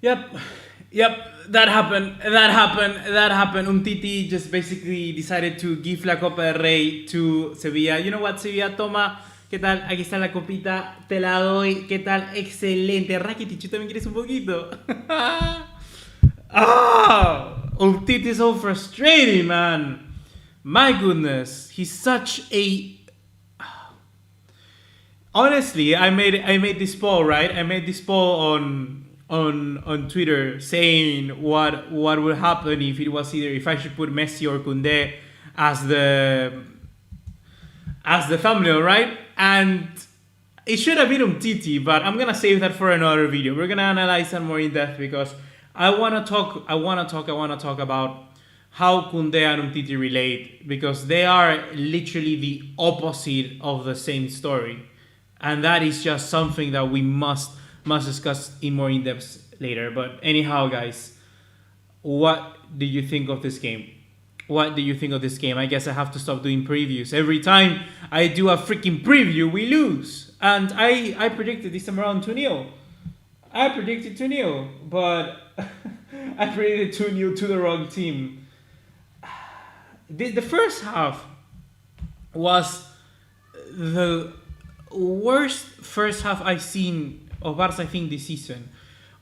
Yep, yep. That happened. That happened. That happened. Umtiti just basically decided to give la Copa del Rey to Sevilla. You know what, Sevilla? Toma. ¿Qué tal? Aquí está la copita. Te la doy. ¿Qué tal? Excelente. Rakitic, ¿tú también quieres un poquito? Umtiti is so frustrating, man. My goodness. He's such a... Honestly, I made this poll, right? I made this poll on Twitter saying what would happen if it was either if I should put Messi or Koundé as the thumbnail, right? And it should have been Umtiti, but I'm gonna save that for another video. We're gonna analyze that more in depth because I wanna talk about how Koundé and Umtiti relate, because they are literally the opposite of the same story. And that is just something that we must discuss in more in depth later. But anyhow, guys, what do you think of this game? What do you think of this game? I guess I have to stop doing previews. Every time I do a freaking preview, we lose. And I predicted this time around 2-0. I predicted 2-0, but I predicted 2-0 to the wrong team. The first half was the worst first half I've seen of Barca, I think, this season.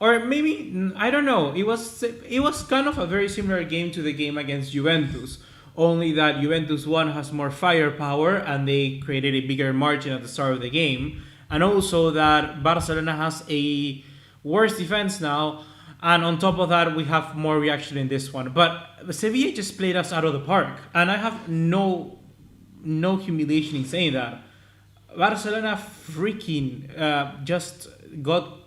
Or maybe, I don't know, it was kind of a very similar game to the game against Juventus, only that Juventus one has more firepower and they created a bigger margin at the start of the game, and also that Barcelona has a worse defense now, and on top of that we have more reaction in this one. But Sevilla just played us out of the park, and I have no humiliation in saying that. Barcelona freaking just got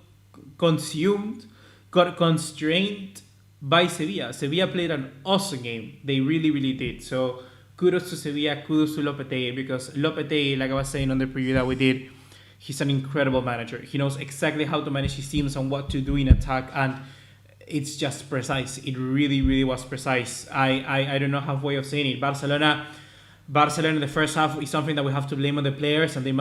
consumed, got constrained by Sevilla. Sevilla played an awesome game. They really, really did. So kudos to Sevilla, kudos to Lopetegui, because Lopetegui, like I was saying on the preview that we did, he's an incredible manager. He knows exactly how to manage his teams and what to do in attack, and it's just precise. It really, really was precise. I don't know halfway of saying it. Barcelona in the first half is something that we have to blame on the players, and they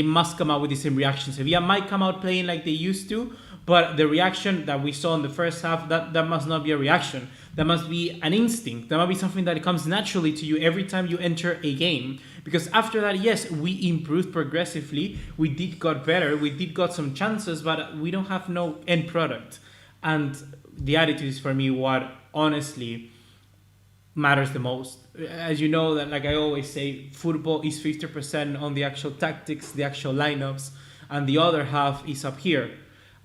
must come out with the same reaction. Sevilla might come out playing like they used to, but the reaction that we saw in the first half, that must not be a reaction. That must be an instinct. That must be something that comes naturally to you every time you enter a game. Because after that, yes, we improved progressively. We did got better. We did got some chances, but we don't have no end product. And the attitude is for me what honestly matters the most. As you know, that like I always say, football is 50% on the actual tactics, the actual lineups, and the other half is up here.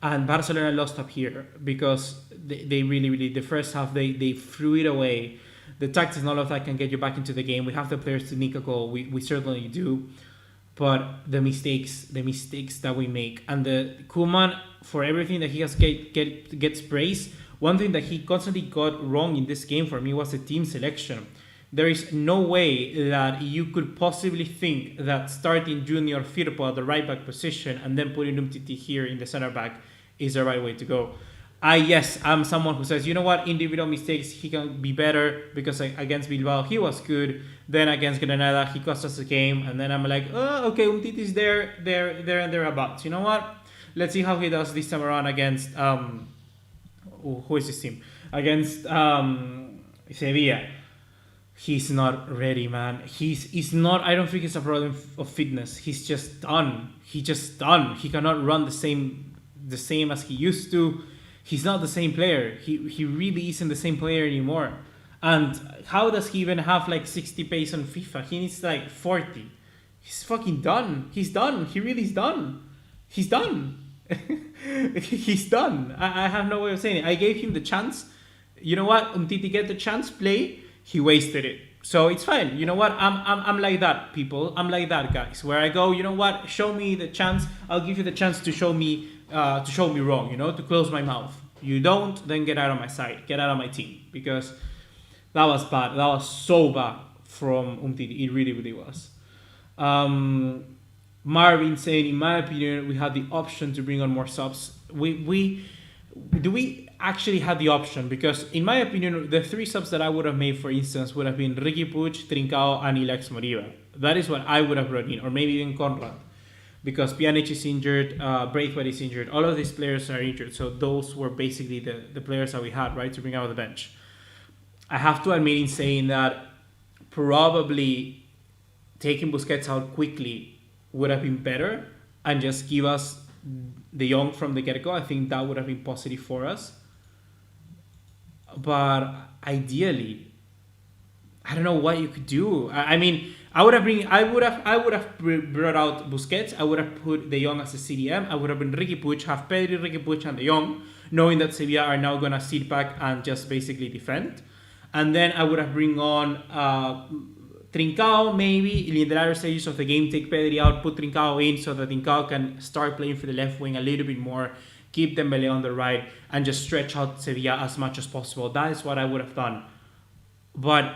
And Barcelona lost up here because they really, the first half, they threw it away. The tactics and all of that can get you back into the game. We have the players to nick a goal. We certainly do. But the mistakes that we make, and the Koeman, for everything that he has gets praised. One thing that he constantly got wrong in this game for me was the team selection. There is no way that you could possibly think that starting Junior Firpo at the right back position and then putting Umtiti here in the center back is the right way to go. I'm someone who says, you know what, individual mistakes, he can be better, because against Bilbao he was good. Then against Granada he cost us the game, and then I'm like, oh, okay, Umtiti is there and thereabouts. You know what? Let's see how he does this time around against who is his team? Against Sevilla. He's not ready, man. He's not. I don't think it's a problem of fitness. He's just done. He cannot run the same as he used to. He's not the same player. He really isn't the same player anymore. And how does he even have like 60 pace on FIFA? He needs like 40. He's fucking done. He's done. He really is done. He's done. He's done. I have no way of saying it. I gave him the chance. You know what? Umtiti get the chance, play. He wasted it. So it's fine. You know what? I'm like that, people. I'm like that, guys. Where I go, you know what? Show me the chance. I'll give you the chance to show me wrong. You know, to close my mouth. You don't, then get out of my side. Get out of my team, because that was bad. That was so bad from Umtiti. It really, really was. Marvin saying, in my opinion, we had the option to bring on more subs. Do we actually have the option? Because in my opinion, the 3 subs that I would have made, for instance, would have been Ricky Puig, Trincao, and Ilex Moriba. That is what I would have brought in, or maybe even Conrad. because Pjanic is injured, Braithwaite is injured. All of these players are injured. So those were basically the players that we had, right, to bring out of the bench. I have to admit in saying that probably taking Busquets out quickly would have been better and just give us De Jong from the get-go. I think that would have been positive for us. But ideally, I don't know what you could do. I mean, I would have brought out Busquets. I would have put De Jong as a CDM. I would have been Riqui Puig, have Pedri, Riqui Puig, and De Jong, knowing that Sevilla are now gonna sit back and just basically defend. And then I would have bring on Trincao, maybe in the latter stages of the game, take Pedri out, put Trincao in so that Trincao can start playing for the left wing a little bit more, keep Dembele on the right, and just stretch out Sevilla as much as possible. That is what I would have done. But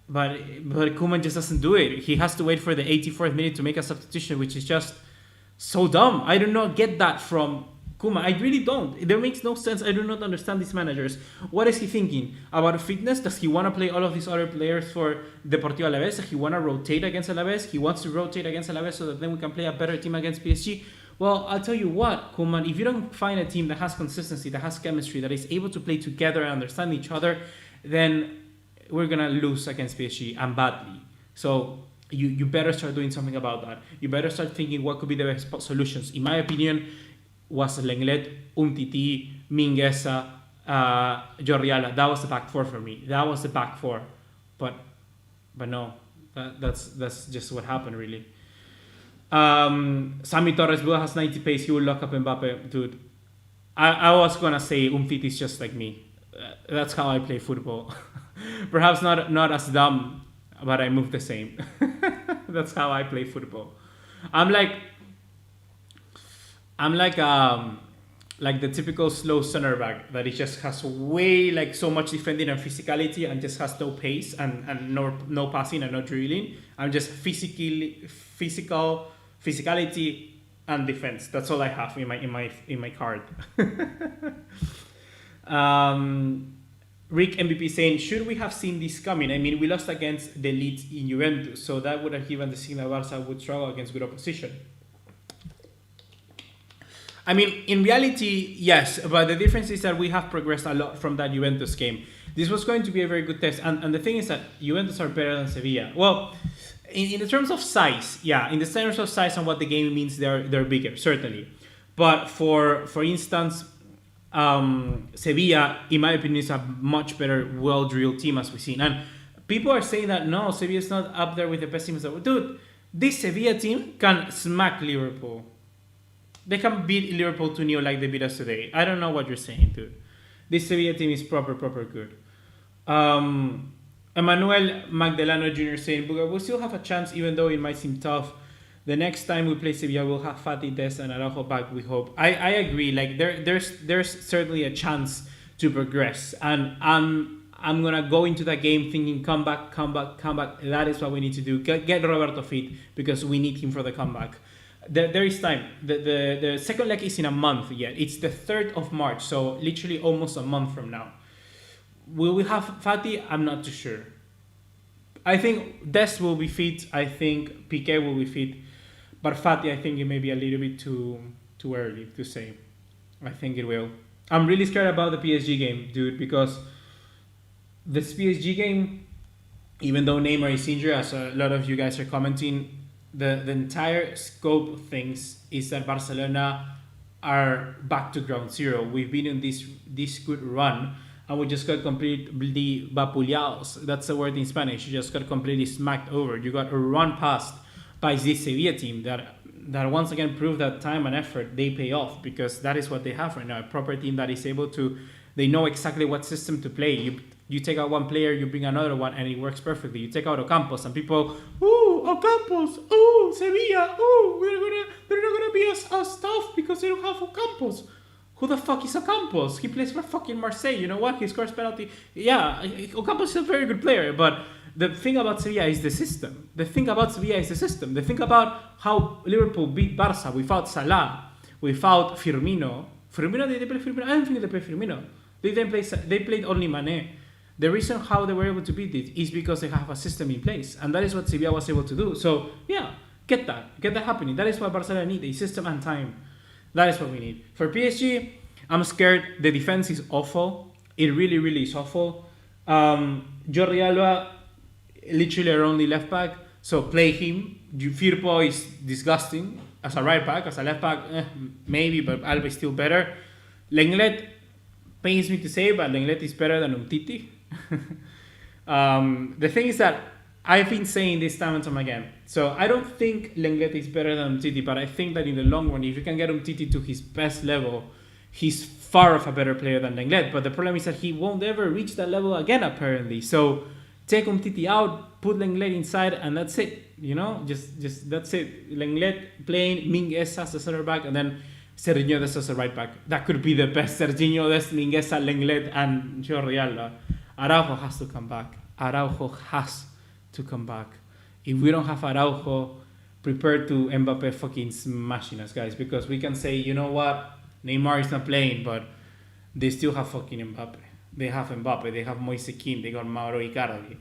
Koeman just doesn't do it. He has to wait for the 84th minute to make a substitution, which is just so dumb. I do not get that from Koeman. I really don't. It makes no sense. I do not understand these managers. What is he thinking? About fitness? Does he want to play all of these other players for Deportivo Alavés? Does he want to rotate against Alavés? He wants to rotate against Alavés so that then we can play a better team against PSG? Well, I'll tell you what, Koeman, if you don't find a team that has consistency, that has chemistry, that is able to play together and understand each other, then we're going to lose against PSG, and badly. So you better start doing something about that. You better start thinking what could be the best solutions. In my opinion, was Lenglet, Umtiti, Mingueza, Jordi Alba. That was the back four for me. That was the back four. But no, that's just what happened, really. Sammy Torres has 90 pace. He will lock up Mbappe. Dude, I was going to say Umtiti is just like me. That's how I play football. Perhaps not as dumb, but I move the same. That's how I play football. I'm like the typical slow center back that he just has way so much defending and physicality and just has no pace and no passing and no dribbling. I'm just physicality and defense. That's all I have in my card. Rick MVP saying, should we have seen this coming? I mean, we lost against the Leeds in Juventus, so that would have given the signal Barca would struggle against good opposition. I mean, in reality, yes, but the difference is that we have progressed a lot from that Juventus game. This was going to be a very good test, and the thing is that Juventus are better than Sevilla. Well, in the terms of size, yeah, in the terms of size and what the game means, they're bigger, certainly. But for instance, Sevilla, in my opinion, is a much better, well-drilled team as we've seen. And people are saying that, no, Sevilla is not up there with the best teams. Dude, this Sevilla team can smack Liverpool. They can beat Liverpool 2-0 like they beat us today. I don't know what you're saying, dude. This Sevilla team is proper good. Emmanuel Magdaleno Jr. saying, Buga, we'll still have a chance even though it might seem tough. The next time we play Sevilla, we'll have Fati, Des, and Araujo back, we hope. I agree. Like there's certainly a chance to progress. And I'm gonna go into that game thinking come back. That is what we need to do. Get Roberto fit because we need him for the comeback. There is time. The second leg is in a month yet. It's the 3rd of March, so literally almost a month from now. Will we have Fati? I'm not too sure. I think Des will be fit. I think Piqué will be fit. But Fati, I think it may be a little bit too early to say. I think it will. I'm really scared about the PSG game, dude, because this PSG game, even though Neymar is injured, as a lot of you guys are commenting, the entire scope of things is that Barcelona are back to ground zero. We've been in this good run, and we just got completely vapuleados. That's the word in Spanish. You just got completely smacked over. You got run past by this Sevilla team that once again proved that time and effort, they pay off, because that is what they have right now. A proper team that is able to, they know exactly what system to play. You take out one player, you bring another one, and it works perfectly. You take out Ocampos, and people, ooh, Ocampos, ooh, Sevilla, ooh, they're not gonna be as tough because they don't have Ocampos. Who the fuck is Ocampos? He plays for fucking Marseille. You know what? He scores penalty. Yeah, Ocampos is a very good player, but the thing about Sevilla is the system. The thing about how Liverpool beat Barca without Salah, without Firmino. Did they play Firmino? I don't think they played Firmino. They played only Mane. The reason how they were able to beat it is because they have a system in place, and that is what Sevilla was able to do. So yeah, Get that happening. That is what Barcelona need, a system and time. That is what we need. For PSG, I'm scared. The defense is awful. It really, really is awful. Jordi Alba, literally our only left back, so play him. Firpo is disgusting as a right back. As a left back, maybe, but Alba is still better. Lenglet, pains me to say, but Lenglet is better than Umtiti. The thing is that I've been saying this time and time again. So I don't think Lenglet is better than Umtiti, but I think that in the long run, if you can get Umtiti to his best level, he's far of a better player than Lenglet. But the problem is that he won't ever reach that level again, apparently. So take Umtiti out, put Lenglet inside, and that's it. You know, just that's it. Lenglet playing, Minguez as a center back, and then Serginho Dest as a right back. That could be the best. Serginho Dest, Minguez, Lenglet, and Jordi Alba. Araujo has to come back. Araujo has to come back. If we don't have Araujo, prepare to Mbappe fucking smashing us, guys, because we can say, you know what, Neymar is not playing, but they still have fucking Mbappe. They have Mbappe, they have Moise Kean, they got Mauro Icardi.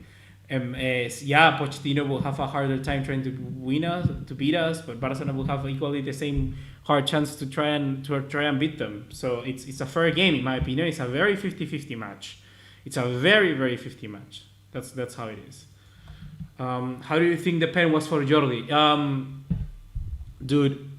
Yeah, Pochettino will have a harder time trying to win us, to beat us, but Barcelona will have equally the same hard chance to try and beat them. So it's a fair game, in my opinion. It's a very 50-50 match. It's a very, very 50 match. That's how it is. How do you think the pen was for Jordi? Dude,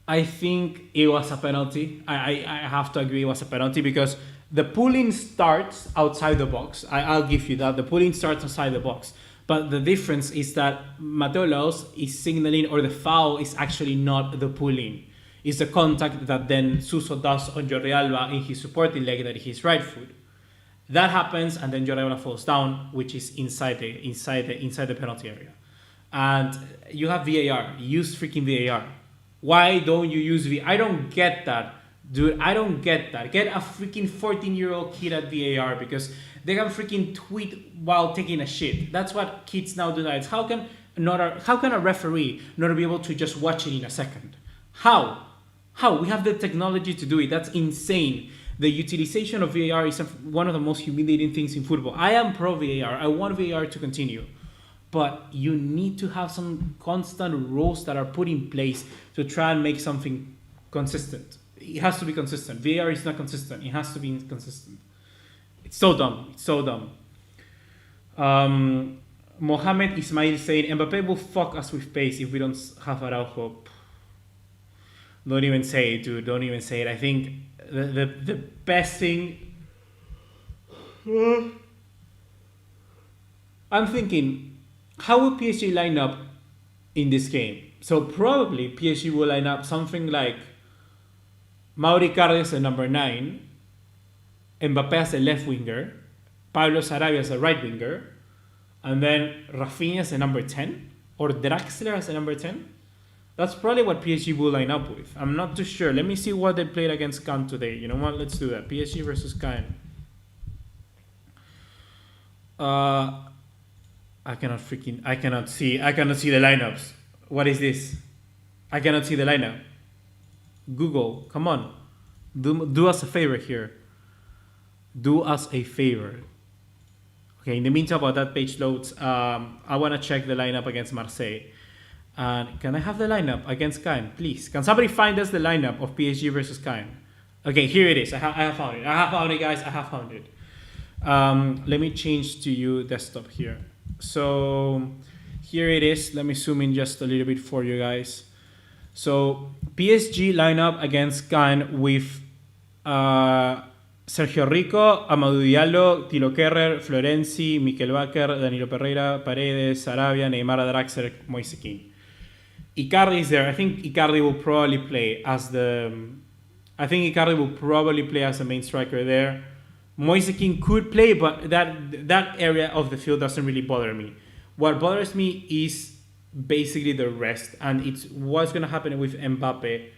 I think it was a penalty. I have to agree it was a penalty because the pulling starts outside the box. I'll give you that. The pulling starts outside the box. But the difference is that Mateo Laos is signaling, or the foul is actually not the pulling. It's the contact that then Suso does on Jordi Alba in his supporting leg, that is his right foot. That happens, and then Jordi Alba falls down, which is inside the penalty area. And you have VAR. Use freaking VAR. Why don't you use VAR? I don't get that, dude. I don't get that. Get a freaking 14-year-old kid at VAR because they can freaking tweet while taking a shit. That's what kids now do. That how can a referee not be able to just watch it in a second? How? We have the technology to do it. That's insane. The utilization of VAR is one of the most humiliating things in football. I am pro VAR. I want VAR to continue. But you need to have some constant rules that are put in place to try and make something consistent. It has to be consistent. VAR is not consistent. It has to be consistent. It's so dumb. It's so dumb. Mohamed Ismail saying, Mbappe will fuck us with pace if we don't have Araujo. Don't even say it, dude. Don't even say it. I think the best thing... I'm thinking, how will PSG line up in this game? So probably PSG will line up something like Mauro Icardi as a number 9, Mbappe as a left winger, Pablo Sarabia as a right winger, and then Rafinha as a number 10, or Draxler as a number 10. That's probably what PSG will line up with. I'm not too sure. Let me see what they played against Cannes today. You know what? Let's do that. PSG versus Cannes. I cannot see the lineups. What is this? I cannot see the lineup. Google, come on. Do us a favor here. Do us a favor. Okay, in the meantime, while that page loads, I want to check the lineup against Marseille. And can I have the lineup against Cannes, please? Can somebody find us the lineup of PSG versus Cannes? Okay, here it is. I have found it. I have found it, guys. I have found it. Let me change to you desktop here. So here it is. Let me zoom in just a little bit for you guys. So PSG lineup against Cannes with Sergio Rico, Amadou Diallo, Tilo Kerrer, Florenzi, Mikel Bakker, Danilo Pereira, Paredes, Sarabia, Neymar, Draxler, Moise Kean. Icardi is there. I think Icardi will probably play as the main striker there. Moise Kean could play, but that area of the field doesn't really bother me. What bothers me is basically the rest, and it's what's going to happen with Mbappe.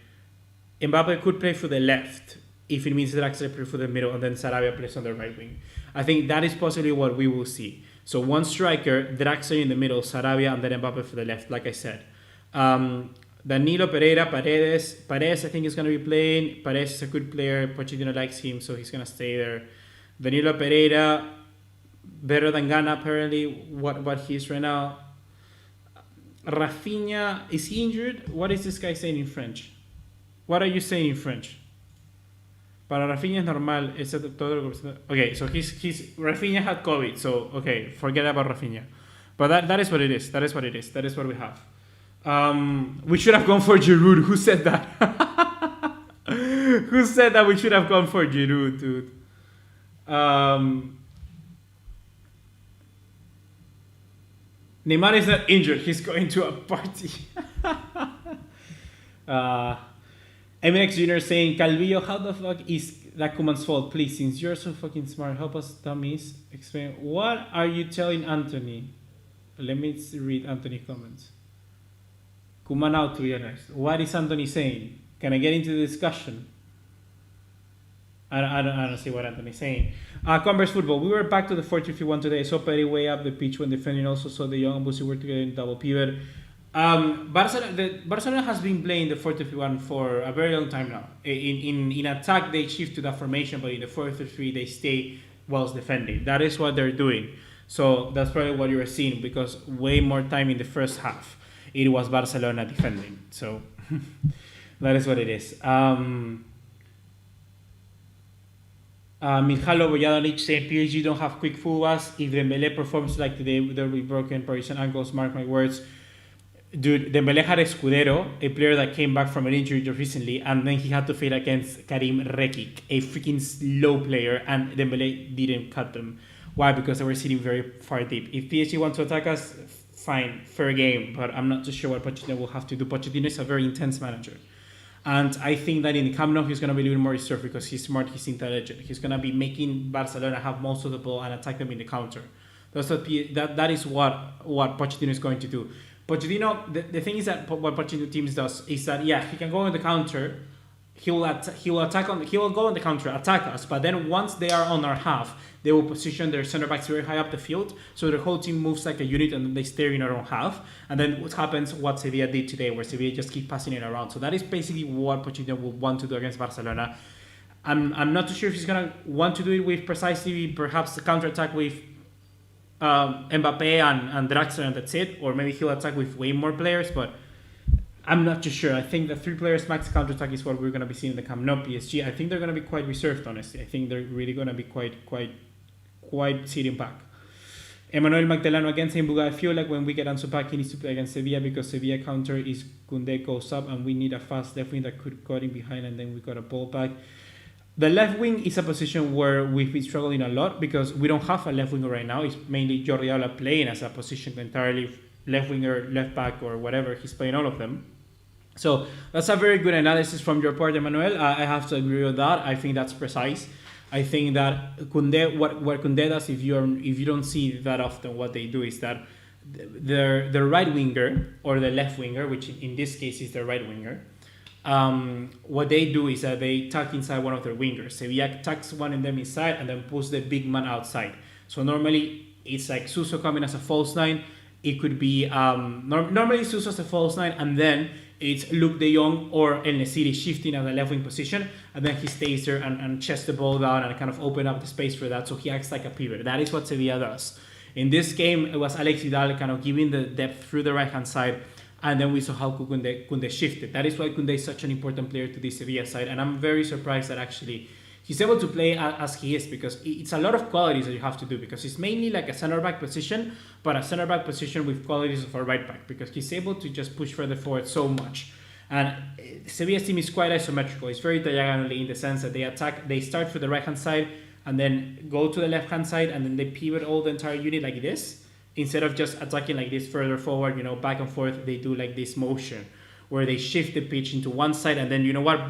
Mbappe could play for the left if it means Draxler plays for the middle and then Sarabia plays on the right wing. I think that is possibly what we will see. So one striker, Draxler in the middle, Sarabia, and then Mbappe for the left, like I said. Danilo Pereira, Paredes I think is going to be playing. Paredes is a good player. Pochettino likes him, so he's going to stay there. Danilo Pereira, better than Ghana apparently, what he is right now. Rafinha, is he injured? What is this guy saying in French? What are you saying in French? Para Rafinha es normal. Okay, so Rafinha had COVID, so okay, forget about Rafinha. But that is what it is. That is what it is. That is what we have. We should have gone for Giroud. Who said that? Who said that we should have gone for Giroud, dude? Neymar is not injured. He's going to a party. MX Jr. saying, Calvillo, how the fuck is that Koeman's fault? Please, since you're so fucking smart, help us dummies explain. What are you telling Anthony? Let me read Anthony's comments. Koeman out, to be honest. What is Anthony saying? Can I get into the discussion? I don't see what Anthony's saying. Converse football. We were back to the 4-3-1 today. I saw Petty way up the pitch when defending. Also saw the young and Busi were together in double pivot. Barcelona has been playing the 4-3-1 for a very long time now. In attack, they shift to that formation, but in the 4-3-3, they stay whilst defending. That is what they're doing. So that's probably what you were seeing, because way more time in the first half, it was Barcelona defending. So that is what it is. Mijalo Bojanovic saying PSG don't have quick fullbacks. If Dembele performs like today, they'll be broken. Parisian ankles, mark my words. Dude, Dembele had Escudero, a player that came back from an injury just recently, and then he had to fight against Karim Rekic, a freaking slow player, and Dembele didn't cut them. Why? Because they were sitting very far deep. If PSG want to attack us, fine, fair game, but I'm not too sure what Pochettino will have to do. Pochettino is a very intense manager. And I think that in the Camp Nou, he's going to be a little more reserved because he's smart, he's intelligent. He's going to be making Barcelona have most of the ball and attack them in the counter. That is what Pochettino is going to do. Pochettino, the thing is that what Pochettino teams does is that, yeah, he can go on the counter, he will go on the counter, attack us, but then once they are on our half, they will position their center backs very high up the field, so the whole team moves like a unit and then they stay in our own half. And then what happens, what Sevilla did today, where Sevilla just keep passing it around. So that is basically what Pochettino will want to do against Barcelona. I'm not too sure if he's going to want to do it with precisely perhaps the counter-attack with Mbappe and Draxler and that's it, or maybe he'll attack with way more players, but I'm not too sure. I think the 3 players max counter-attack is what we're going to be seeing in the Camp Nou. PSG, I think they're going to be quite reserved, honestly. I think they're really going to be quite sitting back. Emmanuel Magdaleno again saying, Buga, I feel like when we get Ansu Fati, he needs to play against Sevilla because Sevilla counter is Koundé goes up and we need a fast left wing that could cut in behind and then we got a ball back. The left wing is a position where we've been struggling a lot because we don't have a left winger right now. It's mainly Jordi Alba playing as a position entirely left winger, left back, or whatever. He's playing all of them. So that's a very good analysis from your part, Emmanuel. I have to agree with that. I think that's precise. I think that Koundé, what Koundé does, if you don't see that often, what they do is that the right winger or the left winger, which in this case is the right winger, what they do is that they tuck inside one of their wingers. Sevilla tucks one of them inside and then pulls the big man outside. So normally it's like Suso coming as a false 9. It could be normally Suso as a false 9, and then it's Luke de Jong or El Nesiri shifting at the left wing position, and then he stays there and chests the ball down and kind of open up the space for that, so he acts like a pivot. That is what Sevilla does. In this game, it was Alex Vidal kind of giving the depth through the right-hand side, and then we saw how Koundé shifted. That is why Koundé is such an important player to the Sevilla side, and I'm very surprised that actually he's able to play as he is, because it's a lot of qualities that you have to do, because it's mainly like a center-back position, but a center-back position with qualities of a right-back, because he's able to just push further forward so much. And Sevilla's team is quite isometrical. It's very diagonally in the sense that they start for the right-hand side, and then go to the left-hand side, and then they pivot all the entire unit like this. Instead of just attacking like this further forward, back and forth, they do like this motion, where they shift the pitch into one side and then,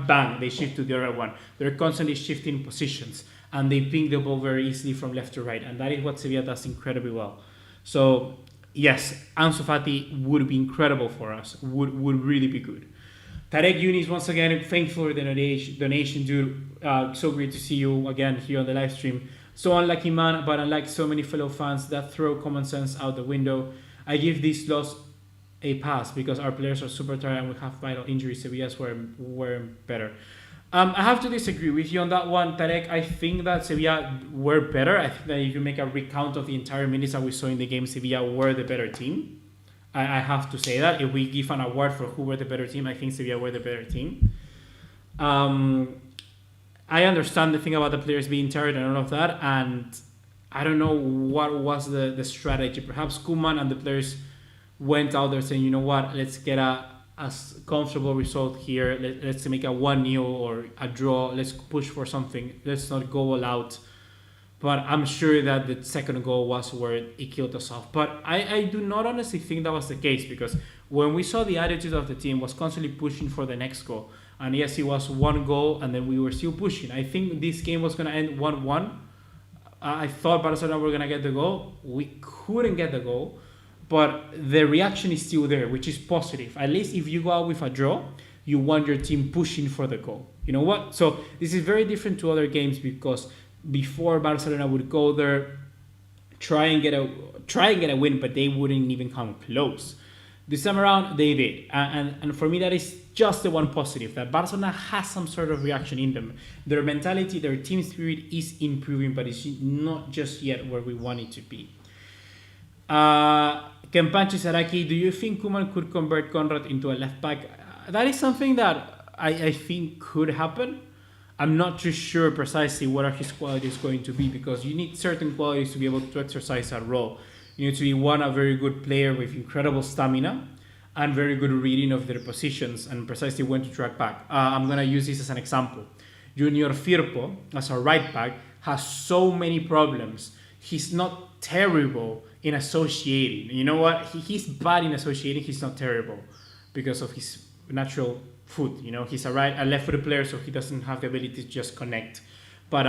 bang, they shift to the other one. They're constantly shifting positions and they ping the ball very easily from left to right. And that is what Sevilla does incredibly well. So, yes, Ansu Fati would be incredible for us, would really be good. Tarek Yunis, once again, thankful for the donation, dude. So great to see you again here on the live stream. So unlucky man, but unlike so many fellow fans that throw common sense out the window, I give this loss a pass because our players are super tired and we have vital injuries. Sevilla's were better. I have to disagree with you on that one, Tarek. I think that Sevilla were better. I think that if you make a recount of the entire minutes that we saw in the game, Sevilla were the better team. I have to say that. If we give an award for who were the better team, I think Sevilla were the better team. I understand the thing about the players being tired and all of that, and I don't know what was the strategy. Perhaps Koeman and the players went out there saying, you know what, let's get a comfortable result here. Let's make a 1-0 or a draw. Let's push for something. Let's not go all out. But I'm sure that the second goal was where it killed us off. But I do not honestly think that was the case, because when we saw the attitude of the team was constantly pushing for the next goal. And yes, it was one goal and then we were still pushing. I think this game was going to end 1-1. I thought Barcelona were going to get the goal. We couldn't get the goal. But the reaction is still there, which is positive. At least if you go out with a draw, you want your team pushing for the goal. You know what? So this is very different to other games, because before Barcelona would go there, try and get a win, but they wouldn't even come close. This time around, they did. And for me, that is just the one positive, that Barcelona has some sort of reaction in them. Their mentality, their team spirit is improving, but it's not just yet where we want it to be. Kempanchi Saraki, do you think Koeman could convert Conrad into a left back? That is something that I think could happen. I'm not too sure precisely what are his qualities going to be, because you need certain qualities to be able to exercise that role. You need to be a very good player with incredible stamina and very good reading of their positions and precisely when to track back. I'm going to use this as an example. Junior Firpo, as a right back, has so many problems. He's not terrible in associating. You know what? He's bad in associating. He's not terrible because of his natural foot. You know, he's a left-footed player, so he doesn't have the ability to just connect. But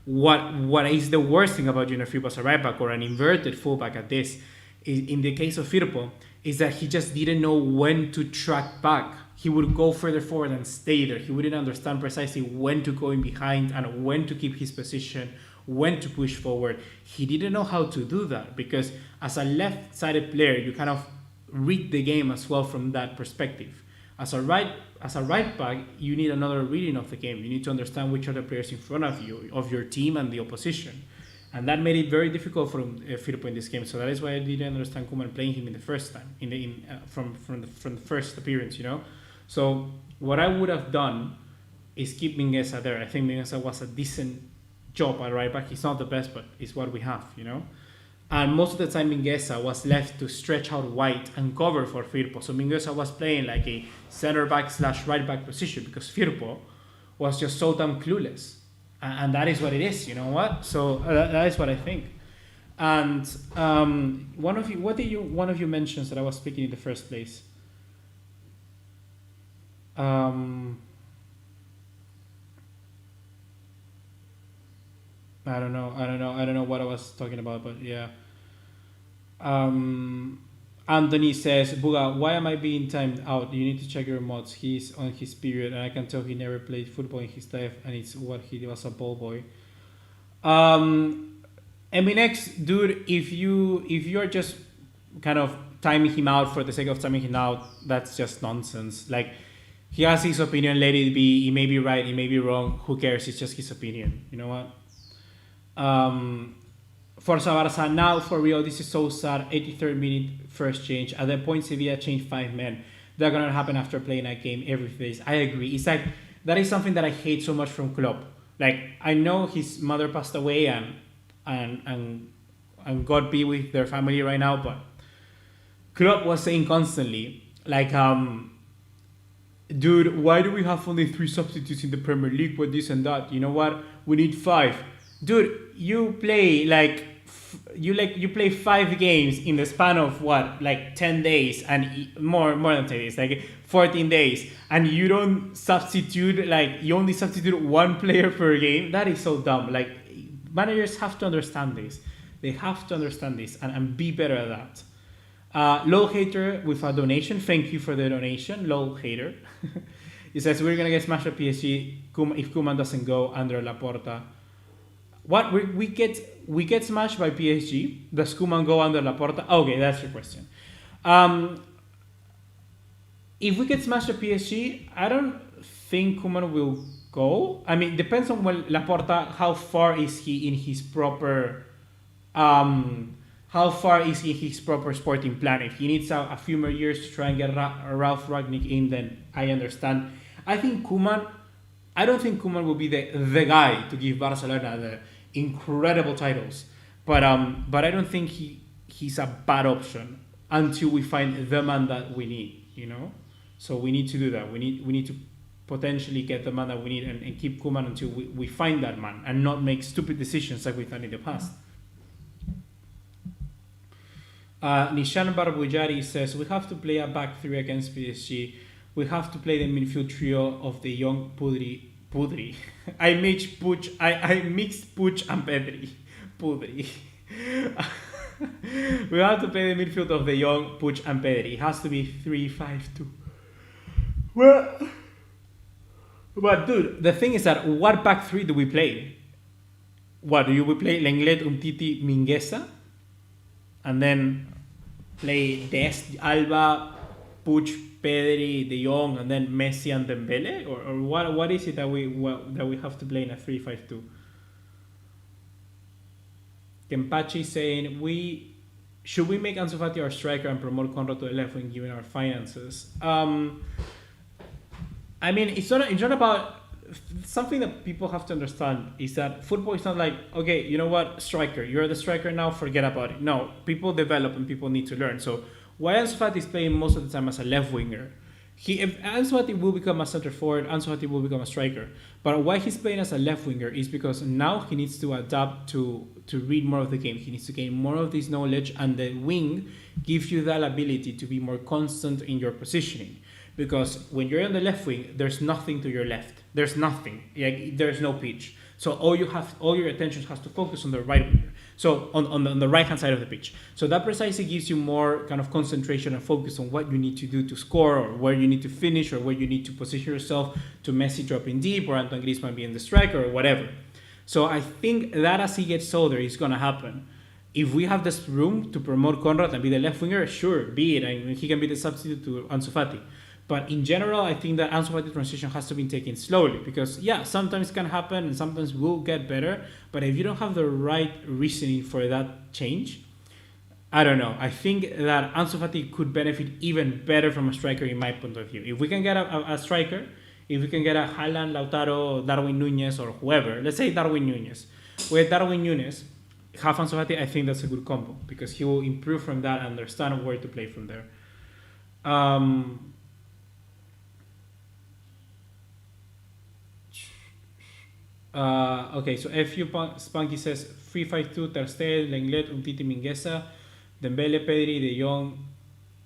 what is the worst thing about Junior Firpo as a right back, or an inverted fullback at this, in the case of Firpo, is that he just didn't know when to track back. He would go further forward and stay there. He wouldn't understand precisely when to go in behind and when to keep his position, when to push forward. He didn't know how to do that, because as a left-sided player, you kind of read the game as well from that perspective. As a right back, you need another reading of the game. You need to understand which are the players in front of you, of your team and the opposition. And that made it very difficult for Firpo in this game. So that is why I didn't understand Koeman playing him in the first time, from the first appearance, you know. So what I would have done is keep Mingueza there. I think Mingueza was a decent job at right back. He's not the best, but it's what we have, you know. And most of the time, Mingueza was left to stretch out wide and cover for Firpo. So Mingueza was playing like a center back / right back position, because Firpo was just so damn clueless. And that is what it is, you know what? So that is what I think. And one of you mentions that I was speaking in the first place. I don't know what I was talking about, but yeah. Anthony says, Buga, why am I being timed out? You need to check your mods. He's on his period, and I can tell he never played football in his life, and it's what he was, a ball boy. Eminex, dude, if you're just kind of timing him out for the sake of timing him out, that's just nonsense. Like, he has his opinion, let it be. He may be right, he may be wrong. Who cares? It's just his opinion. You know what? Forza Barça, now for real, this is so sad. 83rd minute, first change. At that point, Sevilla changed 5 men. That's going to happen after playing a game every phase. I agree. It's like, that is something that I hate so much from Klopp. Like, I know his mother passed away and God be with their family right now, but Klopp was saying constantly, like, dude, why do we have only 3 substitutes in the Premier League with this and that? You know what? We need 5. Dude, you play you play 5 games in the span of what, like 10 days and more than 10 days, like 14 days, and you don't substitute, like you only substitute 1 player per game. That is so dumb. Like, managers have to understand this. They have to understand this and be better at that. Low Hater with a donation. Thank you for the donation, Low Hater. He says, we're gonna get smashed at PSG if Koeman doesn't go under Laporta. What, we get smashed by PSG? Does Koeman go under Laporta? Okay, that's your question. If we get smashed by PSG, I don't think Koeman will go. I mean, depends on Laporta. How far is he in his proper? How how far is he his proper sporting plan? If he needs a few more years to try and get Ralph Ragnick in, then I understand. I think Koeman, I don't think Koeman will be the guy to give Barcelona the incredible titles, but I don't think he's a bad option until we find the man that we need, you know. So we need to do that. We need to potentially get the man that we need and keep Koeman until we find that man and not make stupid decisions like we've done in the past. Nishan Barbujari says, we have to play a back three against PSG. We have to play the midfield trio of the young Pudri. I mixed Puig and Pedri. Pudri. We have to play the midfield of the young Puig and Pedri. It has to be 3-5-2. Well, but dude, the thing is that what back three do we play? What do we play? Lenglet, Umtiti, Mingueza, and then play Dest, Alba, Puig, Pedri, De Jong, and then Messi and Dembele, or what is it that we have to play in a 3-5-2? Kempachi saying should we make Ansu Fati our striker and promote Conrad to the left wing given our finances? I mean, it's not about something that people have to understand is that football is not like, okay, you know what, striker, you're the striker now, forget about it. No, people develop and people need to learn. So why Ansu Fati is playing most of the time as a left winger, if Ansu Fati will become a center forward, Ansu Fati will become a striker. But why he's playing as a left winger is because now he needs to adapt to read more of the game. He needs to gain more of this knowledge, and the wing gives you that ability to be more constant in your positioning. Because when you're on the left wing, there's nothing to your left. There's nothing. There's no pitch. So all your attention has to focus on the right winger. So on the right hand side of the pitch. So that precisely gives you more kind of concentration and focus on what you need to do to score, or where you need to finish, or where you need to position yourself to Messi dropping deep, or Antoine Griezmann being the striker, or whatever. So I think that as he gets older, it's gonna happen. If we have this room to promote Conrad and be the left winger, sure, be it. I mean, he can be the substitute to Ansu Fati. But in general, I think that Ansu Fati transition has to be taken slowly, because sometimes it can happen and sometimes we'll get better. But if you don't have the right reasoning for that change, I don't know. I think that Ansu Fati could benefit even better from a striker in my point of view. If we can get a striker, if we can get a Haaland, Lautaro, Darwin Núñez, or whoever, let's say Darwin Núñez. With Darwin Núñez, have Ansu Fati, I think that's a good combo, because he will improve from that and understand where to play from there. Okay, so FU Spunky says 3-5-2, Ter Stegen, Lenglet, Umtiti, Mingueza, Dembele, Pedri, De Jong,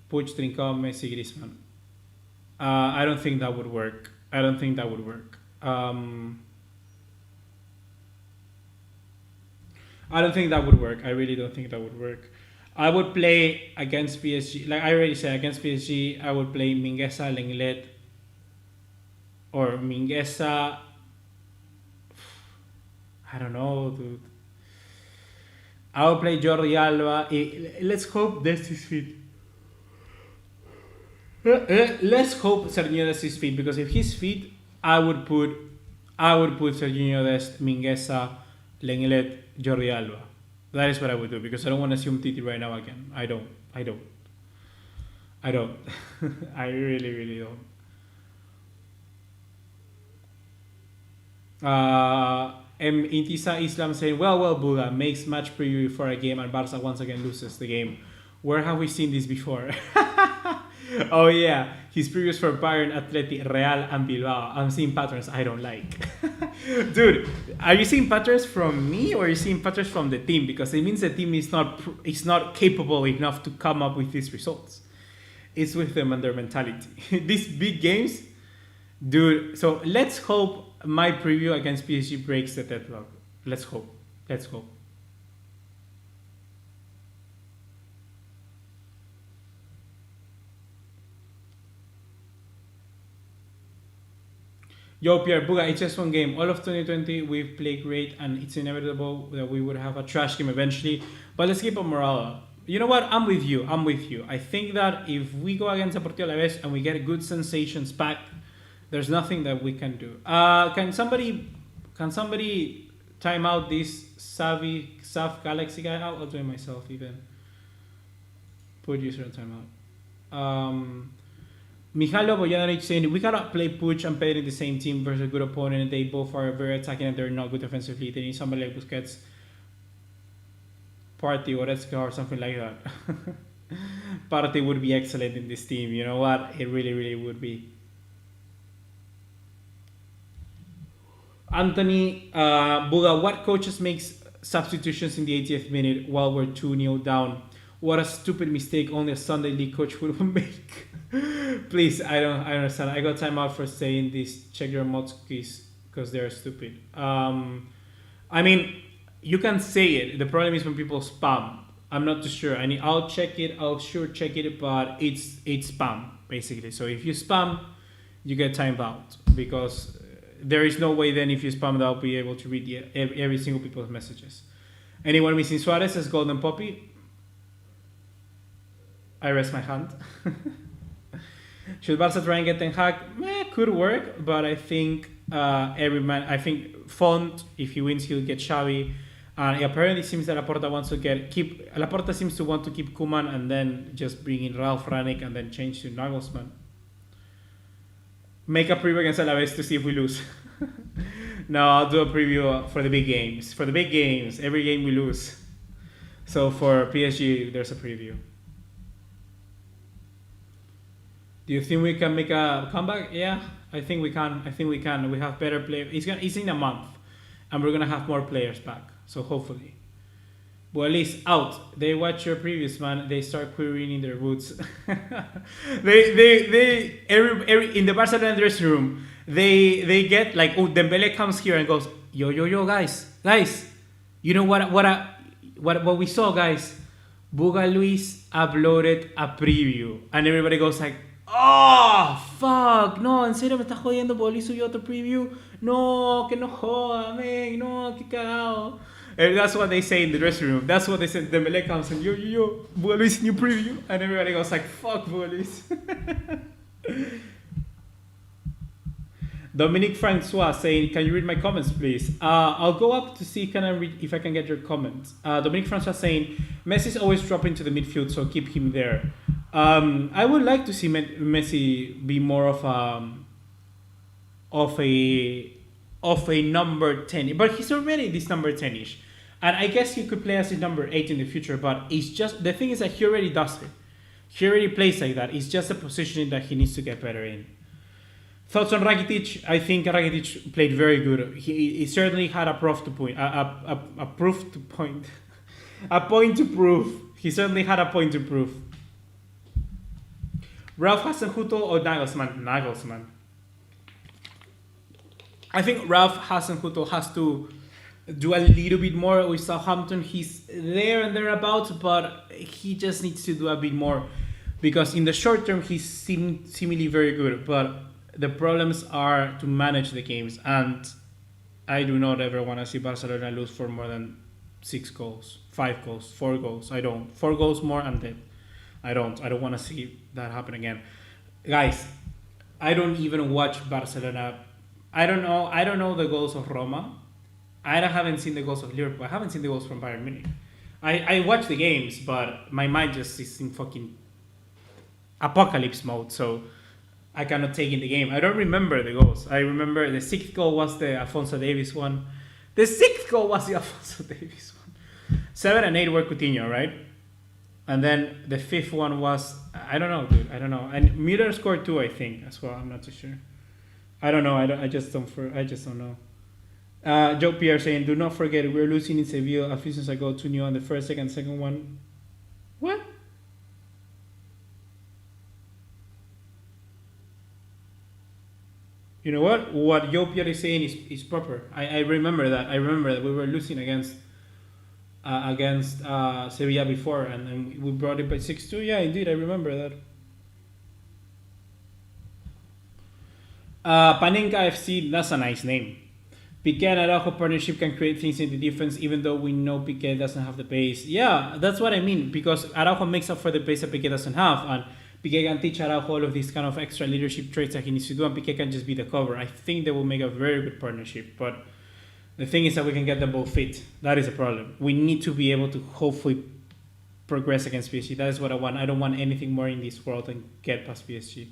Puig, Trincao, Messi, Griezmann. I don't think that would work. I don't think that would work. I don't think that would work. I really don't think that would work. I would play against PSG, like I already said, against PSG, I would play Mingueza, Lenglet, or Mingueza. I don't know, dude. I will play Jordi Alba. Let's hope Dest is fit. Let's hope Serginho Dest is fit, because if he's fit, I would put Serginho Dest, Mingueza, Lenglet, Jordi Alba. That is what I would do, because I don't want to assume Titi right now again. I don't. I really, really don't. Intisa Islam saying, well, Buga makes match preview for a game and Barca once again loses the game. Where have we seen this before? Oh yeah, his previews for Bayern, Atleti, Real, and Bilbao. I'm seeing patterns I don't like. Dude, are you seeing patterns from me, or are you seeing patterns from the team? Because it means the team is not capable enough to come up with these results. It's with them and their mentality. These big games, dude. So let's hope my preview against PSG breaks the deadlock. Let's hope. Yo, Pierre, Buga, it's just one game. All of 2020, we've played great, and it's inevitable that we would have a trash game eventually. But let's keep on morale. You know what? I'm with you. I think that if we go against Deportivo Alavés and we get good sensations back, there's nothing that we can do. Can somebody time out this Sav Galaxy guy? I'll do it myself even. Put user on timeout. Mihailo Bojanovic saying, we cannot play Puig and Pedri in the same team versus a good opponent, and they both are very attacking and they're not good defensively. They need somebody like Busquets, Partey, Oretzka, or something like that. Partey would be excellent in this team. You know what? It really, really would be. Anthony, Buga, what coaches makes substitutions in the 80th minute while we're 2-0 down? What a stupid mistake only a Sunday league coach would make. Please, I don't understand. I got time out for saying this. Check your Motskis because they're stupid. I mean, you can say it. The problem is when people spam. I'm not too sure. I mean, I'll check it. I'll sure check it, but it's spam basically. So if you spam, you get timed out because there is no way then if you spam that I'll be able to read every single people's messages. Anyone missing Suarez as Golden Poppy? I rest my hand. Should Barca try and get Ten Hag? Could work, but I think I think Font, if he wins, he'll get Xavi. And apparently, it seems that Laporta seems to want to keep Koeman and then just bring in Ralf Rangnick and then change to Nagelsmann. Make a preview against Alaves to see if we lose. No, I'll do a preview for the big games. For the big games, every game we lose. So for PSG, there's a preview. Do you think we can make a comeback? Yeah, I think we can. We have better players. It's in a month, and we're gonna have more players back. So hopefully. Well, at least out. They watch your previews, man. They start querying in their boots. Every in the Barcelona dressing room, they get like, oh, Dembele comes here and goes, yo, guys, you know what we saw, guys? BugaLuis uploaded a preview, and everybody goes like, oh, fuck, no, en serio me estás jodiendo, BugaLuis subió otro preview. No, que no joda, man, no, que cagado. And that's what they say in the dressing room. That's what they said. Dembele comes and yo, BugaLuis new preview, and everybody goes like, fuck BugaLuis. Dominique Francois saying, can you read my comments, please? I'll go up to see if I can get your comments. Dominique Francois saying, Messi's always dropping to the midfield, so keep him there. I would like to see Messi be more of a number 10, but he's already this number 10-ish. And I guess he could play as a number 8 in the future, but it's just, the thing is that he already does it. He already plays like that. It's just a positioning that he needs to get better in. Thoughts on Rakitic? I think Rakitic played very good. He certainly had a point to prove. He certainly had a point to prove. Ralf Hasenhüttl or Nagelsmann? I think Ralf Hasenhüttl has to do a little bit more with Southampton. He's there and thereabouts, but he just needs to do a bit more because in the short term he's seemingly very good, but the problems are to manage the games, and I do not ever want to see Barcelona lose for more than 6 goals, 5 goals, 4 goals. I don't. 4 goals more, I'm dead. I don't want to see that happen again. Guys, I don't even watch Barcelona. I don't know the goals of Roma. I haven't seen the goals of Liverpool. I haven't seen the goals from Bayern Munich. I watch the games, but my mind just is in fucking apocalypse mode, so I cannot take in the game. I don't remember the goals. I remember the 6th goal was the Alphonso Davies one. The 6th goal was the Alphonso Davies one. 7 and 8 were Coutinho, right? And then the 5th one was, I don't know, dude. I don't know. And Müller scored 2, I think, as well. I'm not too sure. I don't know. I just don't know. Joe Pierre saying, do not forget, we're losing in Sevilla a few seasons ago, 2-0 on the first, second one. What? You know what? What Joe Pierre is saying is proper. I remember that. We were losing against Sevilla before, and then we brought it by 6-2. Yeah, indeed, I remember that. Panenka FC, that's a nice name. Piqué and Araujo partnership can create things in the defense, even though we know Piqué doesn't have the pace. Yeah, that's what I mean, because Araujo makes up for the pace that Piqué doesn't have, and Piqué can teach Araujo all of these kind of extra leadership traits that he needs to do, and Piqué can just be the cover. I think they will make a very good partnership, but the thing is that we can get them both fit. That is a problem. We need to be able to hopefully progress against PSG. That is what I want. I don't want anything more in this world than get past PSG.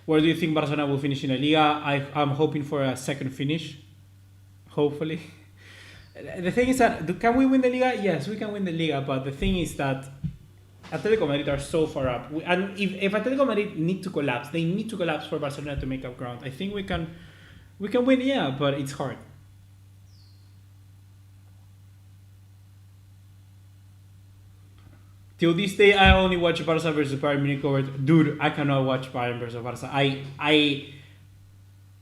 Where do you think Barcelona will finish in the Liga? I'm hoping for a second finish. Hopefully. The thing is that, can we win the Liga? Yes, we can win the Liga, but the thing is that Atletico Madrid are so far up. And if Atletico Madrid need to collapse, they need to collapse for Barcelona to make up ground. I think we can win, yeah, but it's hard. Till this day, I only watch Barca versus Bayern Munich over. Dude, I cannot watch Bayern versus Barca.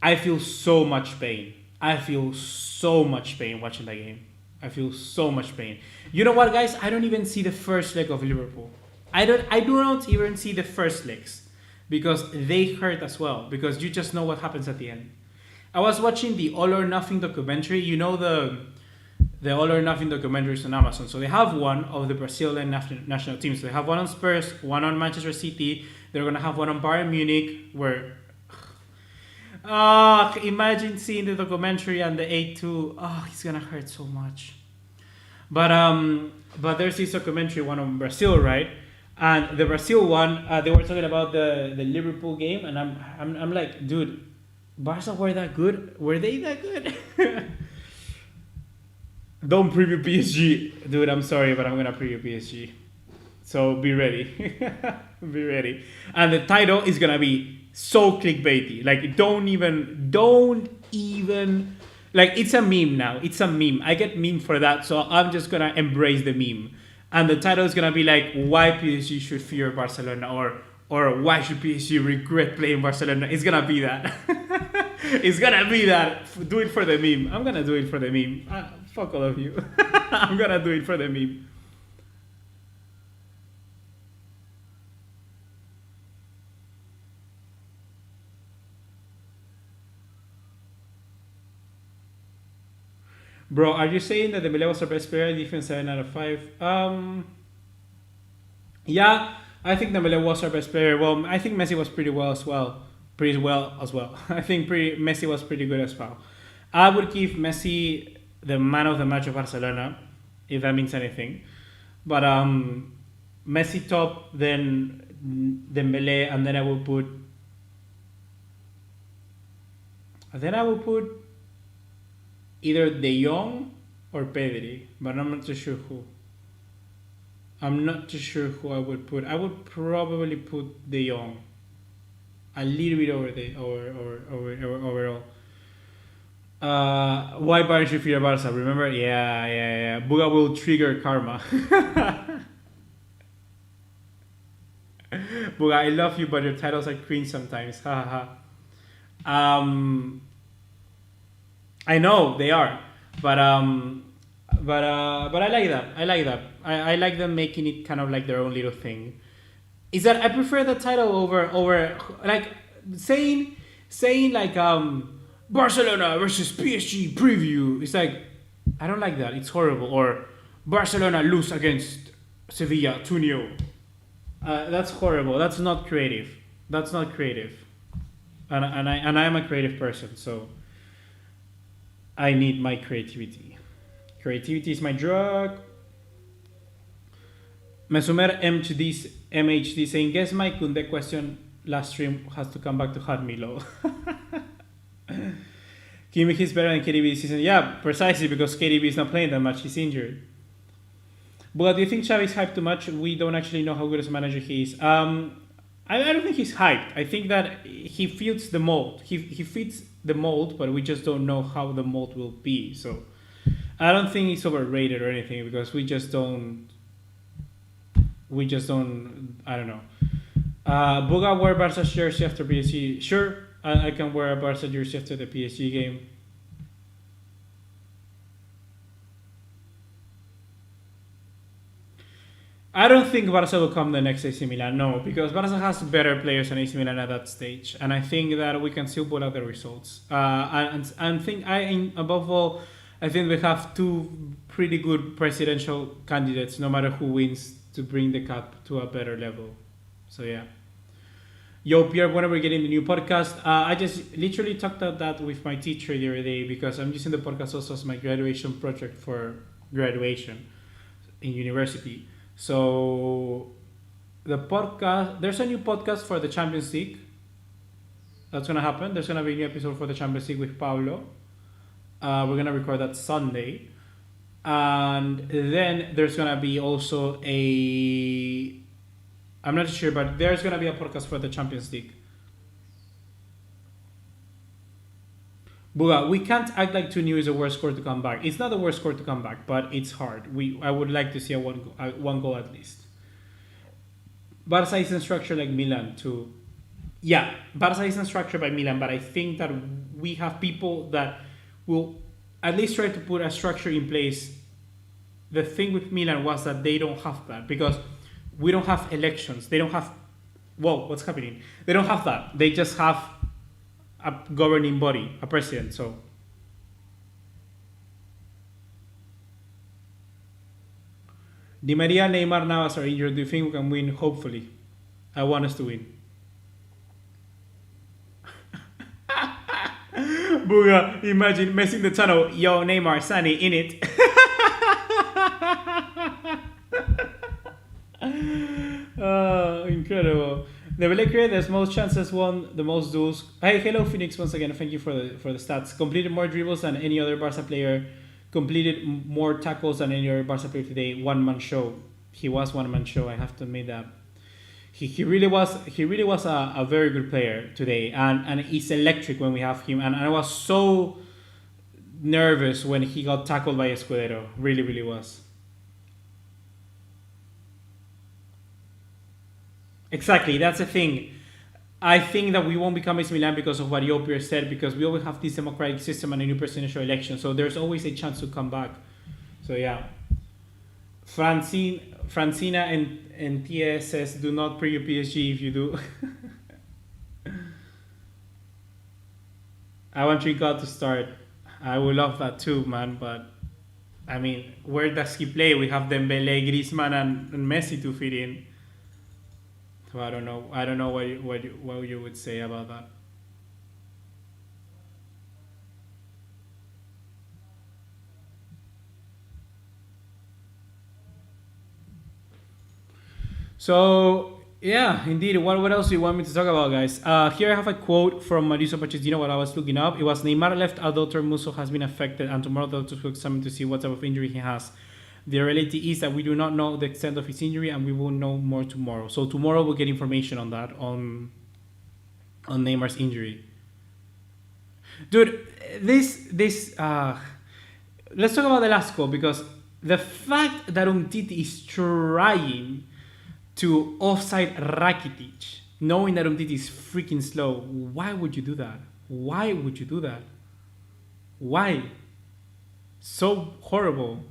I feel so much pain. I feel so much pain watching that game. I feel so much pain. You know what, guys? I don't even see the first leg of Liverpool. I do not even see the first legs because they hurt as well. Because you just know what happens at the end. I was watching the All or Nothing documentary. You know the All or Nothing documentaries on Amazon. So they have one of the Brazilian national teams. So they have one on Spurs, one on Manchester City. They're gonna have one on Bayern Munich. Where imagine seeing the documentary and the 8-2. Oh, it's gonna hurt so much. But there's this documentary one on Brazil, right? And the Brazil one, they were talking about the Liverpool game, and I'm like, dude, Barca were that good? Were they that good? Don't preview PSG, dude. I'm sorry, but I'm gonna preview PSG. So be ready, be ready. And the title is gonna be so clickbaity. Like don't even. Like it's a meme now. It's a meme. I get meme for that, so I'm just gonna embrace the meme. And the title is gonna be like, why PSG should fear Barcelona, or why should PSG regret playing Barcelona? It's gonna be that. It's gonna be that. Do it for the meme. I'm gonna do it for the meme. Fuck all of you. I'm gonna do it for the meme. Bro, are you saying that Dembele was our best player? Defense 7 out of 5. Yeah, I think Dembele was our best player. Well, I think Messi was pretty well as well. I think Messi was pretty good as well. I would give Messi the man of the match of Barcelona, if that means anything. But Messi top, then Dembele, and then I will put either De Jong or Pedri, but I'm not too sure who. I'm not too sure who I would put. I would probably put De Jong a little bit overall. Why Bayern should fear Barca? Remember? Yeah. Buga will trigger karma. Buga, I love you, but your titles are cringe sometimes. I know they are, but I like that. I like them making it kind of like their own little thing. Is that I prefer the title over like saying like Barcelona versus PSG preview. It's like I don't like that. It's horrible. Or Barcelona lose against Sevilla 2-0. That's horrible. That's not creative. And I'm a creative person, so I need my creativity. Creativity is my drug. Mesumer MHD saying, guess my Kunde question last stream has to come back to hurt me low. Kimmich is better than KDB this season. Yeah, precisely because KDB is not playing that much. He's injured. But do you think Xavi is hyped too much? We don't actually know how good as a manager he is. I don't think he's hyped. I think that he fits the mold. He fits the mold, but we just don't know how the mold will be. So I don't think he's overrated or anything because we just don't. I don't know. Buga wear Barca jersey after PSG. Sure, I can wear a Barca jersey after the PSG game. I don't think Barca will come the next AC Milan. No, because Barca has better players than AC Milan at that stage, and I think that we can still pull out the results. Above all, I think we have two pretty good presidential candidates, no matter who wins, to bring the cup to a better level. So yeah. Yo, Pierre, when are we getting the new podcast? I just literally talked about that with my teacher the other day because I'm using the podcast also as my graduation project for graduation in university. So the podcast, there's a new podcast for the Champions League. That's gonna happen. There's gonna be a new episode for the Champions League with Paulo. We're gonna record that Sunday, and then there's gonna be also a. I'm not sure, but there's gonna be a podcast for the Champions League. Buga, we can't act like 2-0 is the worst score to come back. It's not the worst score to come back, but it's hard. I would like to see a one goal at least. Barca isn't structured like Milan too. Yeah, Barca isn't structured by Milan, but I think that we have people that will at least try to put a structure in place. The thing with Milan was that they don't have that because we don't have elections. They don't have. Whoa, what's happening? They don't have that. They just have a governing body, a president. So Di Maria, Neymar, Navas are injured. Do you think we can win? Hopefully. I want us to win. Buga, imagine Messi in the tunnel. Yo, Neymar, Sunny in it. Incredible. The Belay creators most chances won, the most duels. Hey, hello Phoenix once again. Thank you for the stats. Completed more dribbles than any other Barca player. Completed more tackles than any other Barca player today. One man show. He was one man show. I have to admit that. He really was a very good player today, and he's electric when we have him. And I was so nervous when he got tackled by Escudero. Really was. Exactly, that's the thing. I think that we won't become AC Milan because of what Jopier said, because we always have this democratic system and a new presidential election, so there's always a chance to come back. So yeah. Francina and TS says, do not pre your PSG if you do. I want Trincao to start. I would love that too, man, but I mean, where does he play? We have Dembele, Griezmann, and Messi to fit in. So I don't know what you would say about that. So yeah, indeed. What else do you want me to talk about, guys? Here I have a quote from Mauricio Pochettino. What I was looking up, it was Neymar left out. Dr. Musso has been affected, and tomorrow the doctors will examine to see what type of injury he has. The reality is that we do not know the extent of his injury, and we will know more tomorrow. So tomorrow we'll get information on that, on Neymar's injury. Dude, this let's talk about the last goal, because the fact that Umtiti is trying to offside Rakitic, knowing that Umtiti is freaking slow, why would you do that? Why would you do that? Why? So horrible.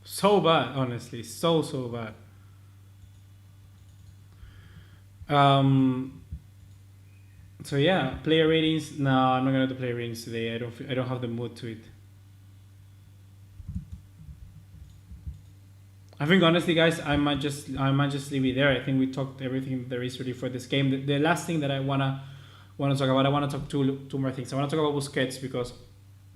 So bad, honestly. So bad. So yeah, player ratings. No, I'm not gonna do player ratings today. I don't have the mood to it. I think honestly, guys, I might just leave it there. I think we talked everything there is really for this game. The last thing that I wanna talk about, I wanna talk two more things. I wanna talk about Busquets, because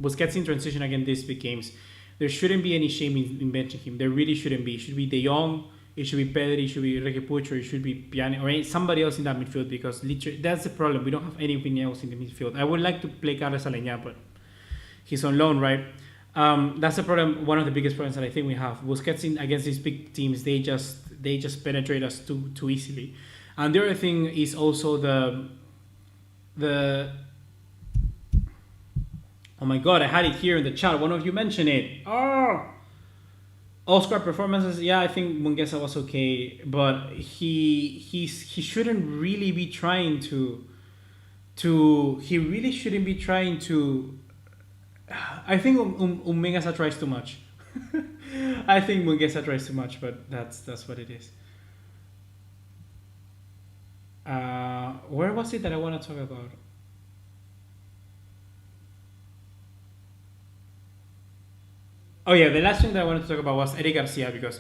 Busquets in transition against these big games, there shouldn't be any shame in benching him. There really shouldn't be. It should be De Jong, it should be Pedri, it should be Ricky Puig, or it should be Pjanic, or somebody else in that midfield, because literally that's the problem. We don't have anything else in the midfield. I would like to play Carles Aleñá, but he's on loan, right? That's the problem. One of the biggest problems that I think we have. Busquets against these big teams, they just penetrate us too easily. And the other thing is also the oh my god, I had it here in the chat. One of you mentioned it. Oh, Oscar performances. Yeah, I think Mungueza was okay, but he shouldn't really be trying to. He really shouldn't be trying to. I think Mungueza tries too much. I think Mungueza tries too much, but that's what it is. Where was it that I want to talk about? Oh yeah, the last thing that I wanted to talk about was Eric Garcia, because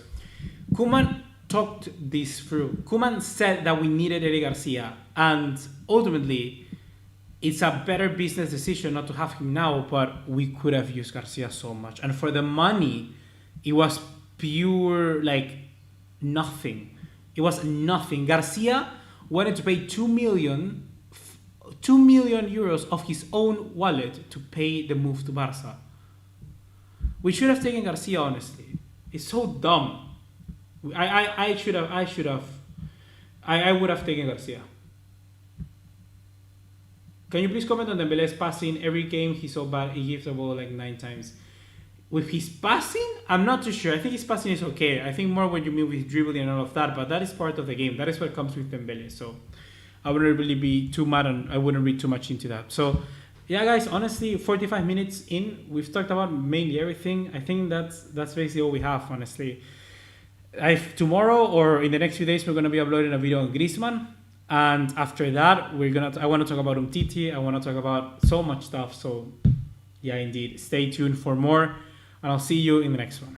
Koeman talked this through. Koeman said that we needed Eric Garcia, and ultimately it's a better business decision not to have him now, but we could have used Garcia so much. And for the money, it was pure, like, nothing. It was nothing. Garcia wanted to pay 2 million euros of his own wallet to pay the move to Barca. We should have taken Garcia, honestly. It's so dumb. I would have taken Garcia. Can you please comment on Dembele's passing? Every game he's so bad, he gives the ball like 9 times. With his passing, I'm not too sure. I think his passing is okay. I think more when you mean with dribbling and all of that, but that is part of the game. That is what comes with Dembele. So I wouldn't really be too mad and I wouldn't read too much into that. So yeah, guys, honestly, 45 minutes in, we've talked about mainly everything. I think that's basically all we have, honestly. Tomorrow or in the next few days, we're going to be uploading a video on Griezmann. And after that, I want to talk about Umtiti. I want to talk about so much stuff. So yeah, indeed, stay tuned for more. And I'll see you in the next one.